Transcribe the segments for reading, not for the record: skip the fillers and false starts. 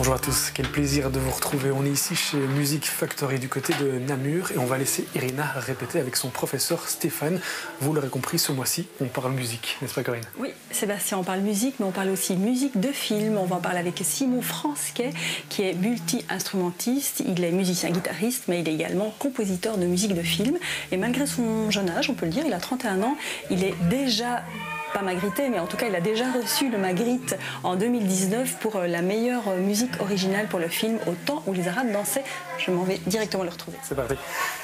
Bonjour à tous, quel plaisir de vous retrouver. On est ici chez Music Factory du côté de Namur et on va laisser Irina répéter avec son professeur Stéphane. Vous l'aurez compris, ce mois-ci, on parle musique, n'est-ce pas Corinne? Oui, Sébastien, on parle musique, mais on parle aussi musique de film. On va en parler avec Simon Fransquet, qui est multi-instrumentiste. Il est musicien-guitariste, mais il est également compositeur de musique de film. Et malgré son jeune âge, on peut le dire, il a 31 ans, il est déjà... pas Magritte, mais en tout cas, il a déjà reçu le Magritte en 2019 pour la meilleure musique originale pour le film Au temps où les Arabes dansaient. Je m'en vais directement le retrouver. C'est parti.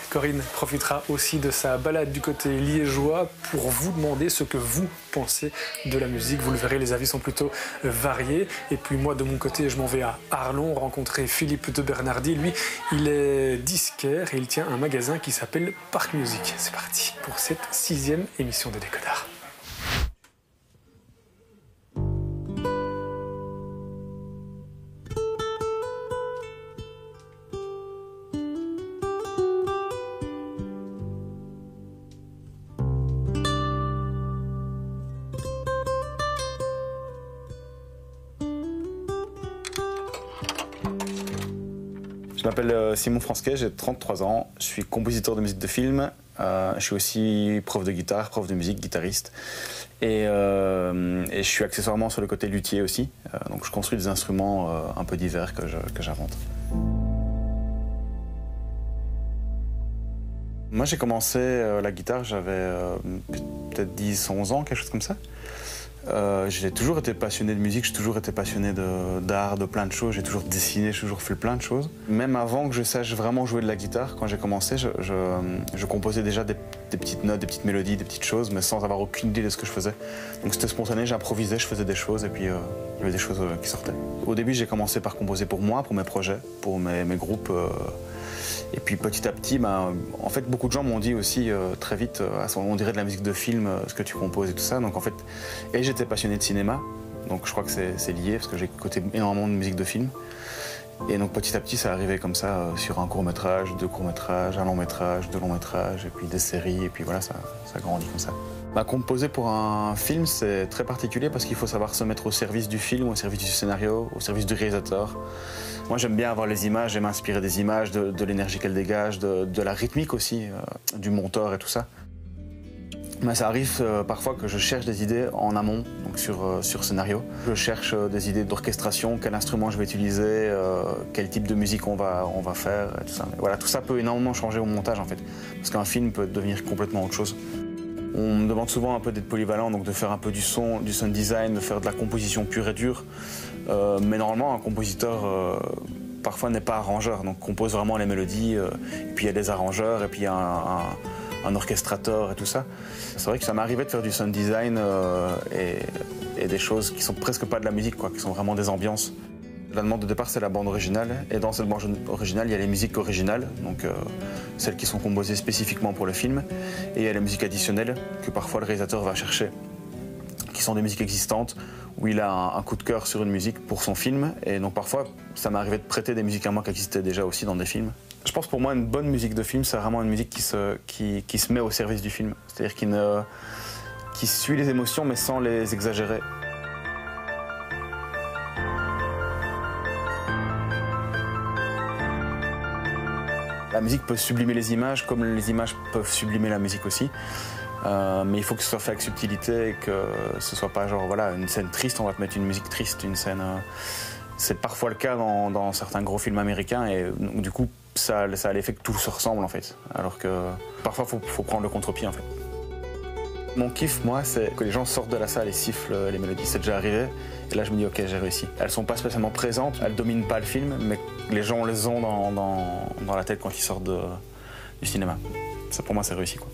Corinne profitera aussi de sa balade du côté liégeois pour vous demander ce que vous pensez de la musique. Vous le verrez, les avis sont plutôt variés. Et puis moi, de mon côté, je m'en vais à Arlon rencontrer Philippe de Bernardi. Lui, il est disquaire et il tient un magasin qui s'appelle Parc Music. C'est parti pour cette 6e émission de Décodeur. Je m'appelle Simon Fransquet, j'ai 33 ans, je suis compositeur de musique de film, je suis aussi prof de guitare, prof de musique, guitariste et je suis accessoirement sur le côté luthier aussi, donc je construis des instruments un peu divers que j'invente. Moi j'ai commencé la guitare, j'avais peut-être 10-11 ans, quelque chose comme ça. J'ai toujours été passionné de musique, j'ai toujours été passionné d'art, de plein de choses, j'ai toujours dessiné, j'ai toujours fait plein de choses. Même avant que je sache vraiment jouer de la guitare, quand j'ai commencé, je composais déjà des petites notes, des petites mélodies, des petites choses, mais sans avoir aucune idée de ce que je faisais. Donc c'était spontané, j'improvisais, je faisais des choses et puis il y avait des choses qui sortaient. Au début, j'ai commencé par composer pour moi, pour mes projets, pour mes groupes. Et puis petit à petit, en fait, beaucoup de gens m'ont dit aussi très vite, on dirait de la musique de film, ce que tu composes et tout ça. Donc en fait, et j'étais passionné de cinéma, donc je crois que c'est lié parce que j'ai écouté énormément de musique de film. Et donc petit à petit, ça arrivait comme ça sur un court-métrage, 2 courts-métrages, un long-métrage, 2 longs-métrages, et puis des séries, et puis voilà, ça grandit comme ça. Composer pour un film, c'est très particulier parce qu'il faut savoir se mettre au service du film, au service du scénario, au service du réalisateur. Moi, j'aime bien avoir les images, j'aime m'inspirer des images, de l'énergie qu'elles dégagent, de la rythmique aussi, du monteur et tout ça. Mais ça arrive parfois que je cherche des idées en amont, donc sur scénario. Je cherche des idées d'orchestration, quel instrument je vais utiliser, quel type de musique on va faire, et tout ça. Mais voilà, tout ça peut énormément changer au montage en fait, parce qu'un film peut devenir complètement autre chose. On me demande souvent un peu d'être polyvalent, donc de faire un peu du sound design, de faire de la composition pure et dure. Mais normalement, un compositeur parfois n'est pas arrangeur, donc compose vraiment les mélodies. Et puis il y a des arrangeurs, et puis il y a un orchestrateur et tout ça. C'est vrai que ça m'arrivait de faire du sound design et des choses qui sont presque pas de la musique, quoi, qui sont vraiment des ambiances. La demande de départ, c'est la bande originale. Et dans cette bande originale, il y a les musiques originales, donc celles qui sont composées spécifiquement pour le film. Et il y a les musiques additionnelles que parfois le réalisateur va chercher, qui sont des musiques existantes, où il a un coup de cœur sur une musique pour son film. Et donc parfois, ça m'est arrivé de prêter des musiques à moi qui existaient déjà aussi dans des films. Je pense pour moi, une bonne musique de film, c'est vraiment une musique qui se met au service du film. C'est-à-dire qui suit les émotions, mais sans les exagérer. La musique peut sublimer les images, comme les images peuvent sublimer la musique aussi. Mais il faut que ce soit fait avec subtilité et que ce soit pas genre, voilà, une scène triste, on va te mettre une musique triste, une scène... C'est parfois le cas dans certains gros films américains et donc, du coup, ça a l'effet que tout se ressemble en fait. Alors que parfois, faut prendre le contre-pied en fait. Mon kiff, moi, c'est que les gens sortent de la salle et sifflent les mélodies. C'est déjà arrivé. Et là, je me dis, ok, j'ai réussi. Elles sont pas spécialement présentes, elles dominent pas le film, mais les gens les ont dans la tête quand ils sortent du cinéma. Ça, pour moi, c'est réussi, quoi.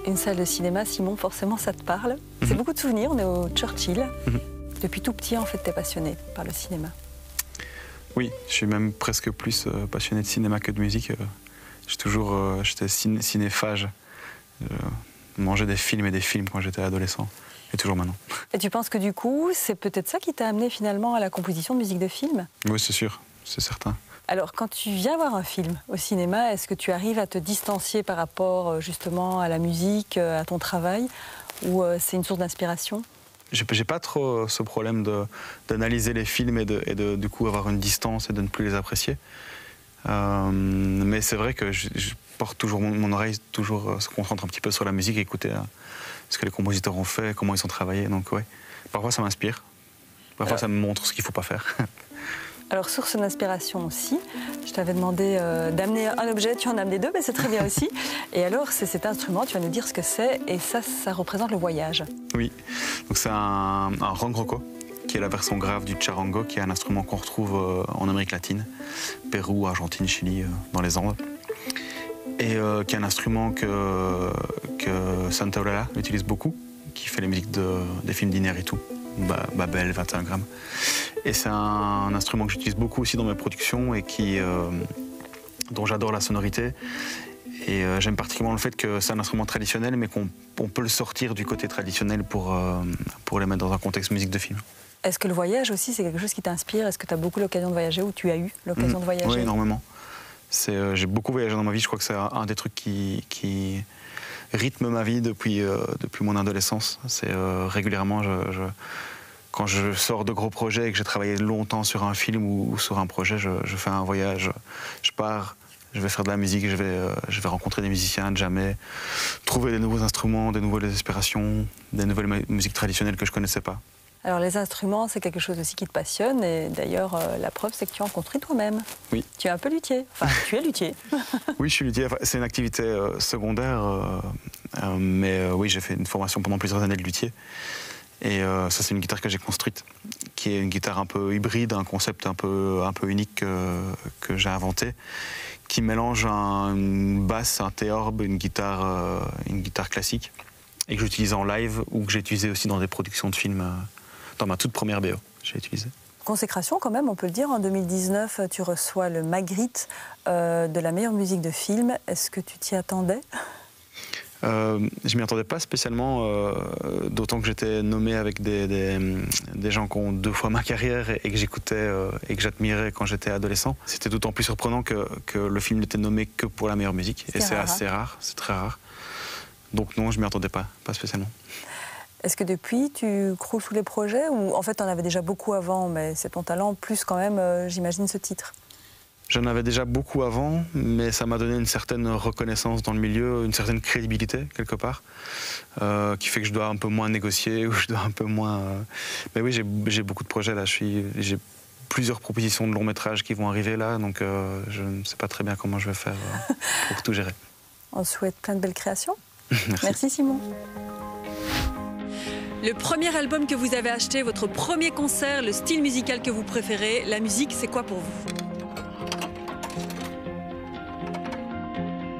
Une salle de cinéma, Simon, forcément, ça te parle. C'est beaucoup de souvenirs, on est au Churchill. Depuis tout petit, en fait, t'es passionné par le cinéma. Oui, je suis même presque plus passionné de cinéma que de musique. J'étais cinéphage. Je mangeais des films et des films quand j'étais adolescent, et toujours maintenant. Et tu penses que du coup, c'est peut-être ça qui t'a amené finalement à la composition de musique de film? Oui, c'est sûr, c'est certain. Alors, quand tu viens voir un film au cinéma, est-ce que tu arrives à te distancier par rapport justement à la musique, à ton travail, ou c'est une source d'inspiration? J'ai pas trop ce problème d'analyser les films et de du coup avoir une distance et de ne plus les apprécier. Mais c'est vrai que je porte toujours mon oreille se concentre un petit peu sur la musique, écouter ce que les compositeurs ont fait, comment ils ont travaillé. Donc ouais, parfois ça m'inspire, parfois ça me montre ce qu'il faut pas faire. Alors, source d'inspiration aussi, je t'avais demandé d'amener un objet, tu en as amené 2, mais c'est très bien aussi. Et alors, c'est cet instrument, tu vas nous dire ce que c'est, et ça représente le voyage. Oui, donc c'est un rangroco, qui est la version grave du charango, qui est un instrument qu'on retrouve en Amérique latine, Pérou, Argentine, Chili, dans les Andes. Et qui est un instrument que Santa Eulalia utilise beaucoup, qui fait les musiques des films d'Inarritu, Babel, 21 grammes. Et c'est un instrument que j'utilise beaucoup aussi dans mes productions et dont j'adore la sonorité. Et j'aime particulièrement le fait que c'est un instrument traditionnel, mais qu'on peut le sortir du côté traditionnel pour les mettre dans un contexte musique de film. Est-ce que le voyage aussi, c'est quelque chose qui t'inspire? Est-ce que tu as beaucoup l'occasion de voyager ou tu as eu l'occasion de voyager? Oui, énormément. J'ai beaucoup voyagé dans ma vie. Je crois que c'est un des trucs qui rythme ma vie depuis mon adolescence. C'est régulièrement, quand je sors de gros projets et que j'ai travaillé longtemps sur un film ou sur un projet, je fais un voyage, je pars, je vais faire de la musique, je vais rencontrer des musiciens, jamais trouver des nouveaux instruments, des nouvelles inspirations, des nouvelles musiques traditionnelles que je ne connaissais pas. Alors les instruments, c'est quelque chose aussi qui te passionne et d'ailleurs la preuve c'est que tu en construis toi-même. Oui. Tu es un peu luthier, enfin tu es luthier. Oui, je suis luthier, c'est une activité secondaire, mais oui, j'ai fait une formation pendant plusieurs années de luthier. Et ça, c'est une guitare que j'ai construite, qui est une guitare un peu hybride, un concept un peu unique que j'ai inventé, qui mélange une basse, un T-orb, une guitare classique, et que j'utilise en live ou que j'ai utilisé aussi dans des productions de films, dans ma toute première BO, j'ai utilisé. Consécration quand même, on peut le dire, en 2019, tu reçois le Magritte de la meilleure musique de film. Est-ce que tu t'y attendais ? Je m'y attendais pas spécialement, d'autant que j'étais nommé avec des gens qui ont 2 fois ma carrière et que j'écoutais et que j'admirais quand j'étais adolescent. C'était d'autant plus surprenant que le film n'était nommé que pour la meilleure musique. Et c'est assez rare, c'est très rare. Donc non, je m'y attendais pas spécialement. Est-ce que depuis, tu croules sous les projets ou en fait, tu en avais déjà beaucoup avant, mais c'est ton talent plus quand même, j'imagine, ce titre? J'en avais déjà beaucoup avant, mais ça m'a donné une certaine reconnaissance dans le milieu, une certaine crédibilité, quelque part, qui fait que je dois un peu moins négocier, ou je dois un peu moins... Mais oui, j'ai beaucoup de projets, là. J'ai plusieurs propositions de long métrage qui vont arriver, là, donc je ne sais pas très bien comment je vais faire pour tout gérer. On te souhaite plein de belles créations. Merci. Merci, Simon. Le premier album que vous avez acheté, votre premier concert, le style musical que vous préférez, la musique, c'est quoi pour vous?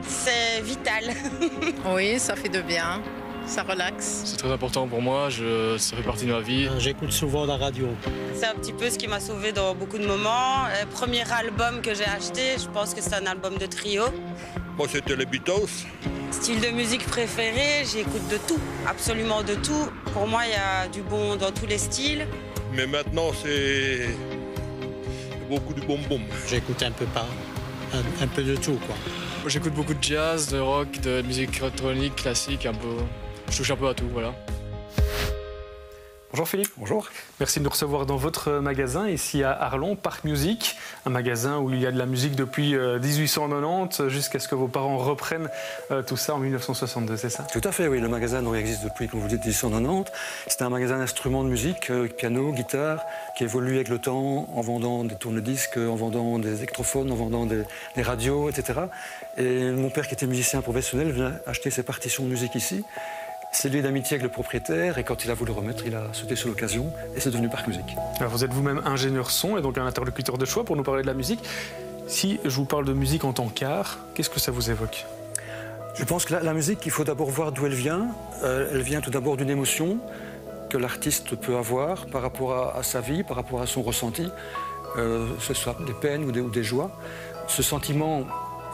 C'est vital. Oui, ça fait de bien, ça relaxe. C'est très important pour moi, ça fait partie de ma vie. J'écoute souvent la radio. C'est un petit peu ce qui m'a sauvée dans beaucoup de moments. Le premier album que j'ai acheté, je pense que c'est un album de trio. Moi, c'était les Beatles. Style de musique préféré, j'écoute de tout, absolument de tout. Pour moi, il y a du bon dans tous les styles. Mais maintenant, c'est beaucoup de bonbons. J'écoute un peu de tout, quoi. J'écoute beaucoup de jazz, de rock, de musique électronique, classique, un peu. Je touche un peu à tout, voilà. Bonjour Philippe. Bonjour. Merci de nous recevoir dans votre magasin ici à Arlon, Parc Musique, un magasin où il y a de la musique depuis 1890 jusqu'à ce que vos parents reprennent tout ça en 1962, c'est ça? Tout à fait, oui. Le magasin existe depuis, comme vous dites, 1890. C'était un magasin d'instruments de musique, piano, guitare, qui évolue avec le temps en vendant des tourne-disques, en vendant des électrophones, en vendant des radios, etc. Et mon père, qui était musicien professionnel, vient acheter ses partitions de musique ici. C'est lié d'amitié avec le propriétaire et quand il a voulu remettre, il a sauté sur l'occasion et c'est devenu Parc Musique. Alors vous êtes vous-même ingénieur son et donc un interlocuteur de choix pour nous parler de la musique. Si je vous parle de musique en tant qu'art, qu'est-ce que ça vous évoque? Je pense que la musique, il faut d'abord voir d'où elle vient. Elle vient tout d'abord d'une émotion que l'artiste peut avoir par rapport à sa vie, par rapport à son ressenti, ce soit des peines ou des joies. Ce sentiment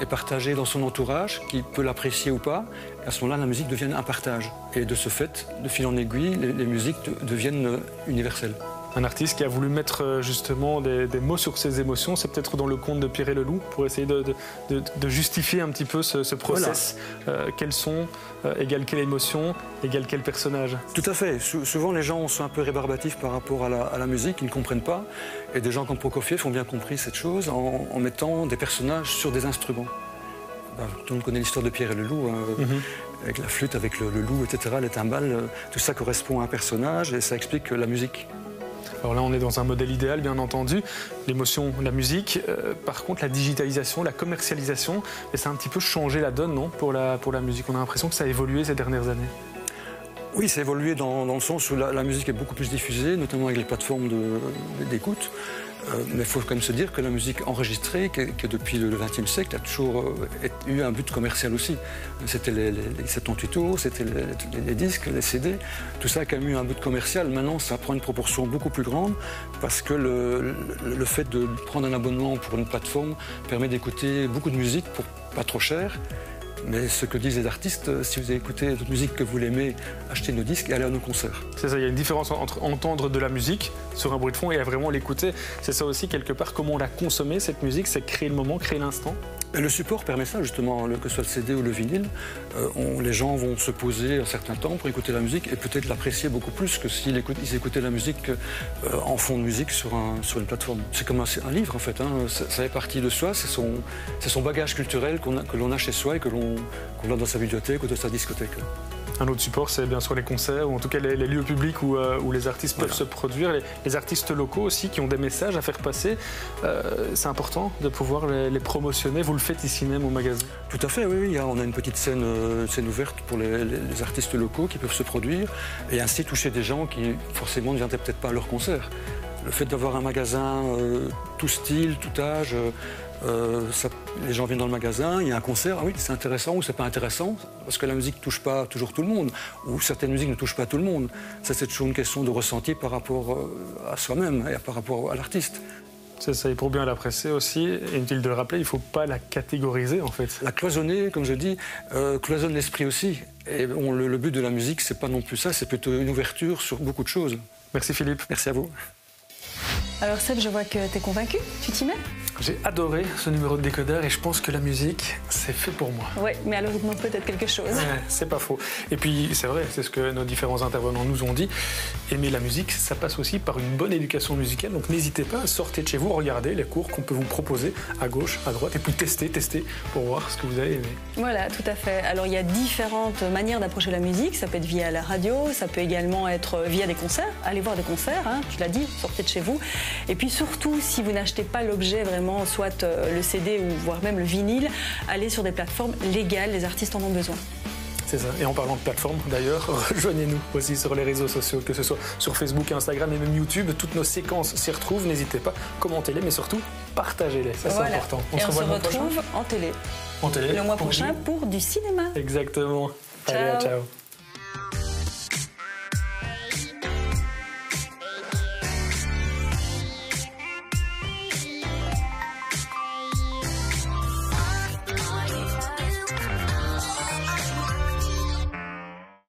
est partagé dans son entourage, qui peut l'apprécier ou pas. Et à ce moment-là, la musique devient un partage. Et de ce fait, de fil en aiguille, les musiques deviennent universelles. Un artiste qui a voulu mettre justement des mots sur ses émotions, c'est peut-être dans le conte de Pierre et le Loup, pour essayer de justifier un petit peu ce process. Voilà. Quels sont, égale quelle émotion, égale quel personnage? Tout à fait. Souvent les gens sont un peu rébarbatifs par rapport à la musique, ils ne comprennent pas. Et des gens comme Prokofiev ont bien compris cette chose en mettant des personnages sur des instruments. Tout le monde connaît l'histoire de Pierre et le Loup, avec la flûte, avec le loup, etc., les timbales. Tout ça correspond à un personnage et ça explique la musique. Alors là, on est dans un modèle idéal, bien entendu. L'émotion, la musique. Par contre, la digitalisation, la commercialisation, et ça a un petit peu changé la donne, non, pour la musique. On a l'impression que ça a évolué ces dernières années. Oui, ça a évolué dans le sens où la musique est beaucoup plus diffusée, notamment avec les plateformes d'écoute. Mais il faut quand même se dire que la musique enregistrée, que depuis le XXe siècle, a toujours eu un but commercial aussi. C'était les 78 tours, c'était les disques, les CD. Tout ça a quand même eu un but commercial. Maintenant, ça prend une proportion beaucoup plus grande parce que le fait de prendre un abonnement pour une plateforme permet d'écouter beaucoup de musique pour pas trop cher. Mais ce que disent les artistes, si vous écoutez notre musique que vous l'aimez, achetez nos disques et allez à nos concerts. C'est ça, il y a une différence entre entendre de la musique sur un bruit de fond et vraiment l'écouter. C'est ça aussi, quelque part, comment on l'a consommée, cette musique, c'est créer le moment, créer l'instant. Et le support permet ça, justement, que ce soit le CD ou le vinyle. Les gens vont se poser un certain temps pour écouter la musique et peut-être l'apprécier beaucoup plus que s'ils écoutaient la musique en fond de musique sur une plateforme. C'est comme un livre, en fait. Ça fait partie de soi, c'est son bagage culturel que l'on a chez soi et que l'on a dans sa bibliothèque ou dans sa discothèque. Un autre support, c'est bien sûr les concerts, ou en tout cas les lieux publics où les artistes peuvent se produire, les artistes locaux aussi qui ont des messages à faire passer. C'est important de pouvoir les promotionner. Vous le faites ici même au magasin? Tout à fait, oui. On a une petite scène ouverte pour les artistes locaux qui peuvent se produire et ainsi toucher des gens qui forcément ne viendraient peut-être pas à leur concert. Le fait d'avoir un magasin tout style, tout âge, les gens viennent dans le magasin, il y a un concert, ah oui, c'est intéressant ou c'est pas intéressant, parce que la musique ne touche pas toujours tout le monde, ou certaines musiques ne touchent pas tout le monde. Ça, c'est toujours une question de ressenti par rapport à soi-même et par rapport à l'artiste. C'est ça, et pour bien l'apprécier aussi, inutile de le rappeler, il ne faut pas la catégoriser en fait. La cloisonner, comme je dis, cloisonne l'esprit aussi. Et le but de la musique, c'est pas non plus ça, c'est plutôt une ouverture sur beaucoup de choses. Merci Philippe. Merci à vous. Alors Seb, je vois que tu es convaincu, tu t'y mets? J'ai adoré ce numéro de décodeur et je pense que la musique, c'est fait pour moi. Oui, mais alors il te manque peut-être quelque chose. Ouais, c'est pas faux. Et puis c'est vrai, c'est ce que nos différents intervenants nous ont dit. Aimer la musique, ça passe aussi par une bonne éducation musicale. Donc n'hésitez pas, sortez de chez vous, regardez les cours qu'on peut vous proposer à gauche, à droite, et puis testez pour voir ce que vous avez aimé. Voilà, tout à fait. Alors il y a différentes manières d'approcher la musique. Ça peut être via la radio, ça peut également être via des concerts. Allez voir des concerts, tu l'as dit, sortez de chez vous. Et puis surtout, si vous n'achetez pas l'objet vraiment, soit le CD ou voire même le vinyle, allez sur des plateformes légales, les artistes en ont besoin. C'est ça. Et en parlant de plateformes, d'ailleurs, rejoignez-nous aussi sur les réseaux sociaux, que ce soit sur Facebook, Instagram et même YouTube. Toutes nos séquences s'y retrouvent. N'hésitez pas, commentez-les, mais surtout, partagez-les. Ça, c'est important. On se retrouve en télé. En télé. Le mois prochain pour du cinéma. Exactement. Ciao. Allez, ciao.